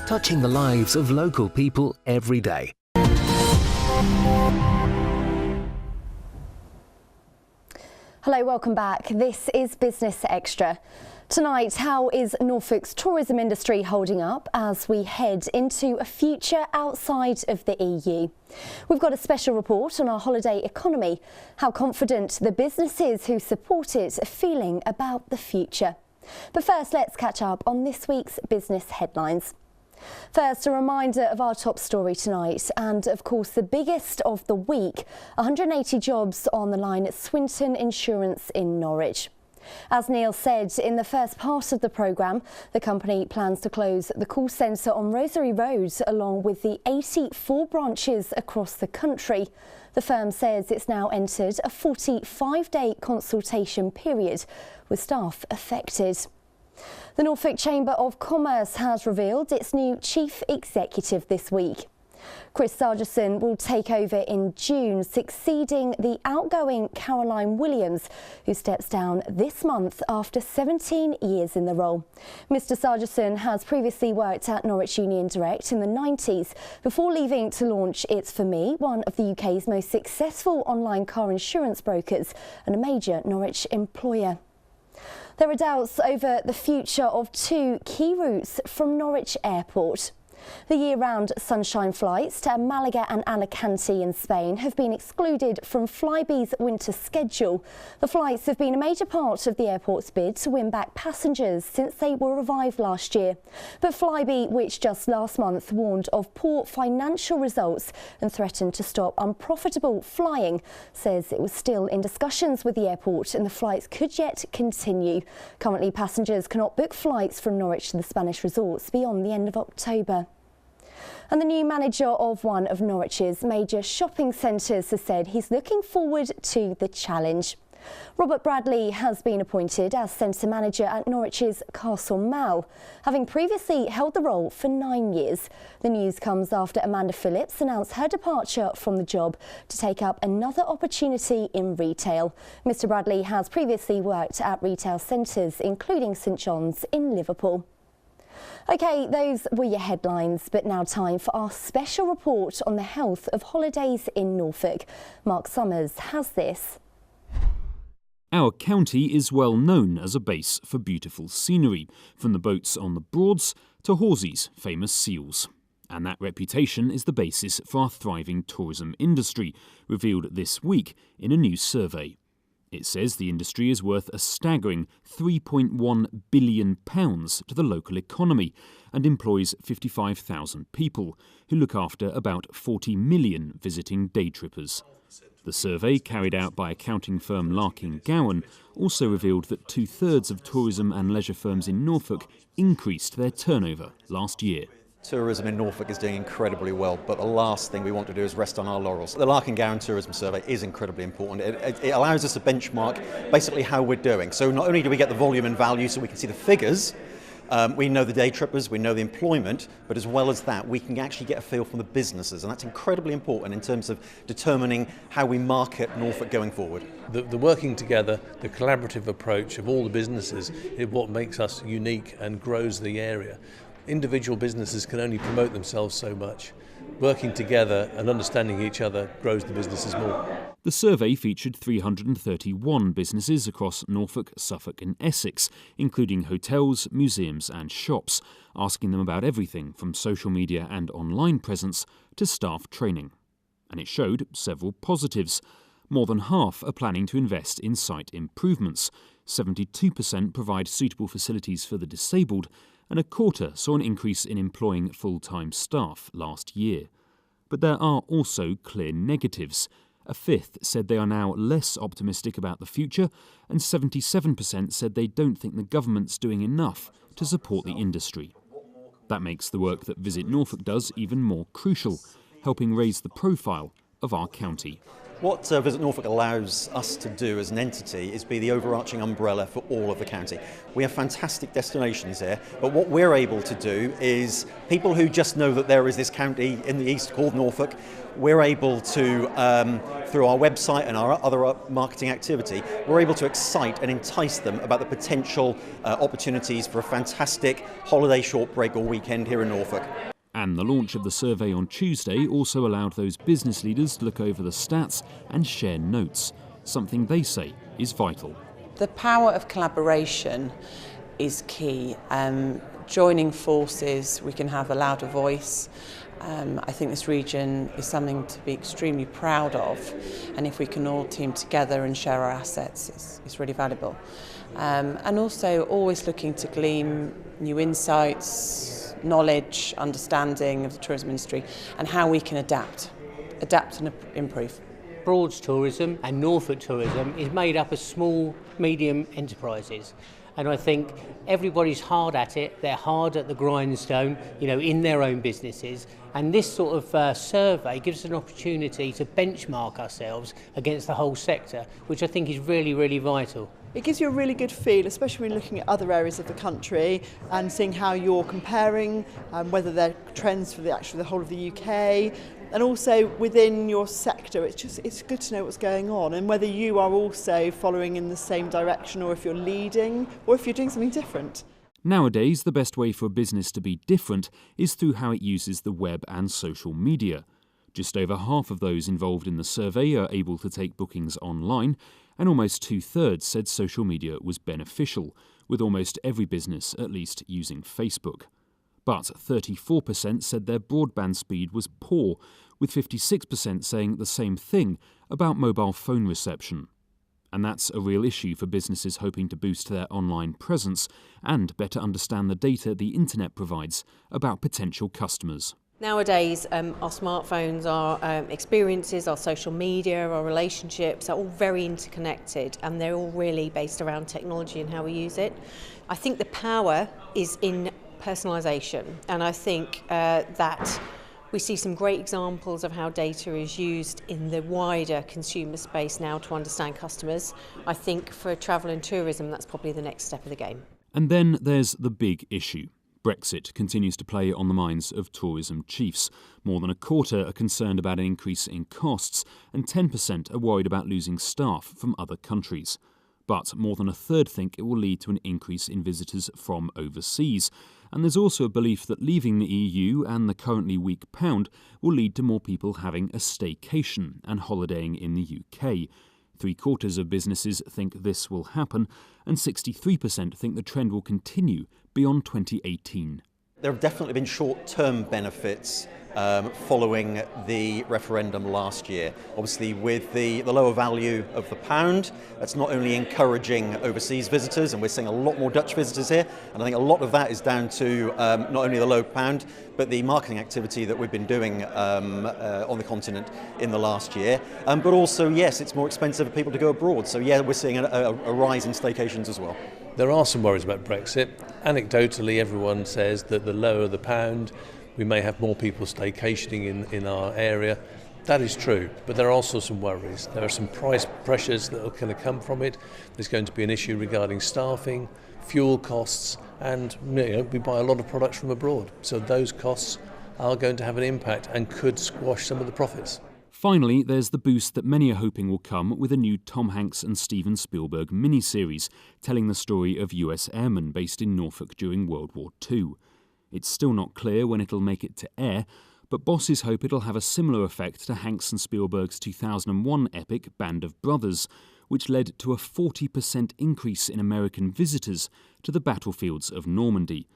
touching the lives of local people every day. Hello, welcome back. This is Business Extra. Tonight, how is Norfolk's tourism industry holding up as we head into a future outside of the EU? We've got a special report on our holiday economy, how confident the businesses who support it are feeling about the future. But first, let's catch up on this week's business headlines. First, a reminder of our top story tonight and, of course, the biggest of the week, 180 jobs on the line at Swinton Insurance in Norwich. As Neil said in the first part of the programme, the company plans to close the call centre on Rosary Road along with the 84 branches across the country. The firm says it's now entered a 45-day consultation period with staff affected. The Norfolk Chamber of Commerce has revealed its new chief executive this week. Chris Sargison will take over in June, succeeding the outgoing Caroline Williams, who steps down this month after 17 years in the role. Mr Sargison has previously worked at Norwich Union Direct in the 90s before leaving to launch It's For Me, one of the UK's most successful online car insurance brokers and a major Norwich employer. There are doubts over the future of two key routes from Norwich Airport. The year-round sunshine flights to Malaga and Alicante in Spain have been excluded from Flybe's winter schedule. The flights have been a major part of the airport's bid to win back passengers since they were revived last year. But Flybe, which just last month warned of poor financial results and threatened to stop unprofitable flying, says it was still in discussions with the airport and the flights could yet continue. Currently, passengers cannot book flights from Norwich to the Spanish resorts beyond the end of October. And the new manager of one of Norwich's major shopping centres has said he's looking forward to the challenge. Robert Bradley has been appointed as centre manager at Norwich's Castle Mall, having previously held the role for 9 years. The news comes after Amanda Phillips announced her departure from the job to take up another opportunity in retail. Mr Bradley has previously worked at retail centres, including St John's in Liverpool. OK, those were your headlines, but now time for our special report on the health of holidays in Norfolk. Mark Summers has this. Our county is well known as a base for beautiful scenery, from the boats on the Broads to Horsley's famous seals. And that reputation is the basis for our thriving tourism industry, revealed this week in a new survey. It says the industry is worth a staggering £3.1 billion to the local economy and employs 55,000 people, who look after about 40 million visiting day trippers. The survey, carried out by accounting firm Larkin Gowan, also revealed that 2/3 of tourism and leisure firms in Norfolk increased their turnover last year. Tourism in Norfolk is doing incredibly well, but the last thing we want to do is rest on our laurels. The Larkin Gowan Tourism Survey is incredibly important. It allows us to benchmark basically how we're doing. So not only do we get the volume and value so we can see the figures, we know the day trippers, we know the employment, but as well as that, we can actually get a feel from the businesses, and that's incredibly important in terms of determining how we market Norfolk going forward. The working together, the collaborative approach of all the businesses is what makes us unique and grows the area. Individual businesses can only promote themselves so much. Working together and understanding each other grows the businesses more. The survey featured 331 businesses across Norfolk, Suffolk and Essex, including hotels, museums and shops, asking them about everything from social media and online presence to staff training. And it showed several positives. More than half are planning to invest in site improvements. 72% provide suitable facilities for the disabled, and a quarter saw an increase in employing full-time staff last year. But there are also clear negatives. A fifth said they are now less optimistic about the future, and 77% said they don't think the government's doing enough to support the industry. That makes the work that Visit Norfolk does even more crucial, helping raise the profile of our county. What Visit Norfolk allows us to do as an entity is be the overarching umbrella for all of the county. We have fantastic destinations here, but what we're able to do is people who just know that there is this county in the east called Norfolk, we're able to, through our website and our other marketing activity, we're able to excite and entice them about the potential opportunities for a fantastic holiday short break or weekend here in Norfolk. And the launch of the survey on Tuesday also allowed those business leaders to look over the stats and share notes, something they say is vital. The power of collaboration is key. Joining forces, we can have a louder voice. I think this region is something to be extremely proud of, and if we can all team together and share our assets, it's really valuable. And also always looking to glean new insights, knowledge, understanding of the tourism industry and how we can adapt and improve. Broads tourism and Norfolk tourism is made up of small, medium enterprises. And I think everybody's hard at it, they're hard at the grindstone, in their own businesses. And this sort of survey gives us an opportunity to benchmark ourselves against the whole sector, which I think is really, really vital. It gives you a really good feel, especially when looking at other areas of the country and seeing how you're comparing, whether they're trends for the whole of the UK, and also within your sector. It's good to know what's going on and whether you are also following in the same direction, or if you're leading, or if you're doing something different. Nowadays, the best way for a business to be different is through how it uses the web and social media. Just over half of those involved in the survey are able to take bookings online, and almost 2/3 said social media was beneficial, with almost every business at least using Facebook. But 34% said their broadband speed was poor, with 56% saying the same thing about mobile phone reception. And that's a real issue for businesses hoping to boost their online presence and better understand the data the internet provides about potential customers. Nowadays, our smartphones, our experiences, our social media, our relationships are all very interconnected, and they're all really based around technology and how we use it. I think the power is in personalisation, and I think that we see some great examples of how data is used in the wider consumer space now to understand customers. I think for travel and tourism, that's probably the next step of the game. And then there's the big issue. Brexit continues to play on the minds of tourism chiefs. More than a quarter are concerned about an increase in costs, and 10% are worried about losing staff from other countries. But more than a third think it will lead to an increase in visitors from overseas. And there's also a belief that leaving the EU and the currently weak pound will lead to more people having a staycation and holidaying in the UK. 3/4 of businesses think this will happen, and 63% think the trend will continue beyond 2018. There have definitely been short-term benefits following the referendum last year. Obviously, with the lower value of the pound, that's not only encouraging overseas visitors, and we're seeing a lot more Dutch visitors here, and I think a lot of that is down to not only the low pound, but the marketing activity that we've been doing on the continent in the last year. But also, yes, it's more expensive for people to go abroad, so yeah, we're seeing a rise in staycations as well. There are some worries about Brexit. Anecdotally, everyone says that the lower the pound, we may have more people staycationing in our area. That is true, but there are also some worries. There are some price pressures that are going to come from it. There's going to be an issue regarding staffing, fuel costs, and we buy a lot of products from abroad. So those costs are going to have an impact and could squash some of the profits. Finally, there's the boost that many are hoping will come with a new Tom Hanks and Steven Spielberg miniseries telling the story of US airmen based in Norfolk during World War II. It's still not clear when it'll make it to air, but bosses hope it'll have a similar effect to Hanks and Spielberg's 2001 epic Band of Brothers, which led to a 40% increase in American visitors to the battlefields of Normandy.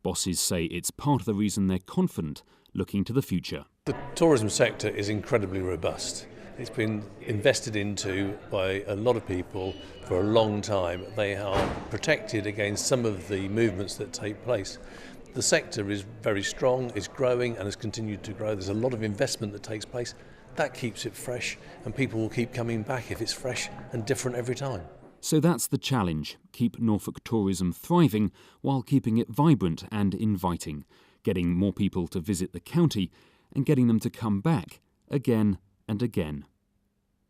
Bosses say it's part of the reason they're confident looking to the future. The tourism sector is incredibly robust. It's been invested into by a lot of people for a long time. They are protected against some of the movements that take place. The sector is very strong, it's growing and has continued to grow. There's a lot of investment that takes place. That keeps it fresh, and people will keep coming back if it's fresh and different every time. So that's the challenge. Keep Norfolk tourism thriving while keeping it vibrant and inviting, getting more people to visit the county and getting them to come back again and again.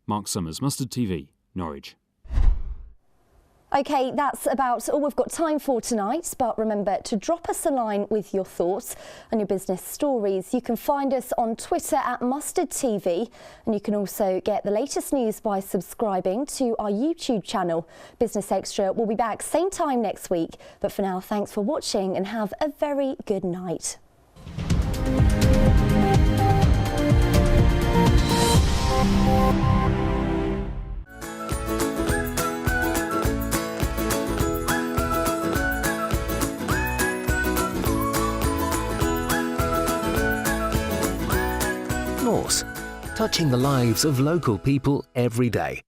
Mark Summers, Mustard TV, Norwich. OK, that's about all we've got time for tonight, but remember to drop us a line with your thoughts and your business stories. You can find us on Twitter at Mustard TV, and you can also get the latest news by subscribing to our YouTube channel. Business Extra will be back same time next week, but for now, thanks for watching and have a very good night. Norse, touching the lives of local people every day.